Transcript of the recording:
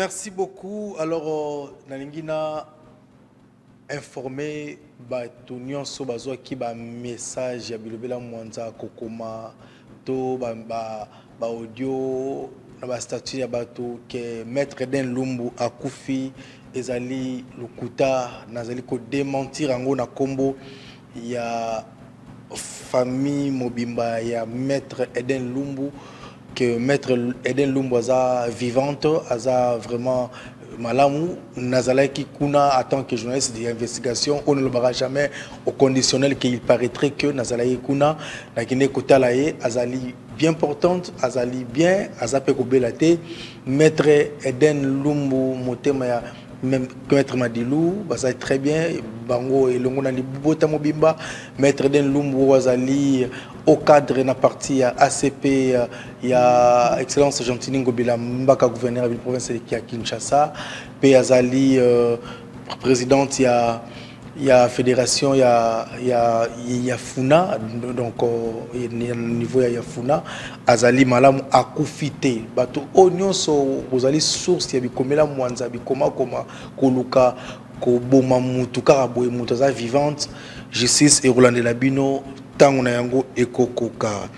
Merci beaucoup. Alors, Nalingina informé bato nyonso bazwa ki ba message ya bilobela mwanza kokoma to ba audio na ba statut ya bato que maître Den Lumbu akufi ezali lukuta nazali ko démentir ango na kombo ya famille mobimba ya maître Eden Lumbu que maître Eden Lumbu aza vivante aza vraiment malamu nazalaki kuna en tant que journaliste d'investigation on ne le verra jamais au conditionnel qu'il paraîtrait que nazalaki kuna nakine kotalaye azali bien portante azali bien azape kobelate maître Eden Lumbu motema ya même maître Madilou bazali très bien bango elongo na libota mobimba maître Den Lumbu azali au cadre na partie ya ACP ya excellence Gentini Ngobila mbaka gouverneur de la province de Kinshasa pe azali présidente ya fédération ya Funa donc niveau ya Funa azali malamu akufite bato onyonso ozali source ya bikomela mwanza bikoma koma koluka ko boma mutu kaka boye mutu aza vivante justice et Roland de Labino tango na yango ekokoka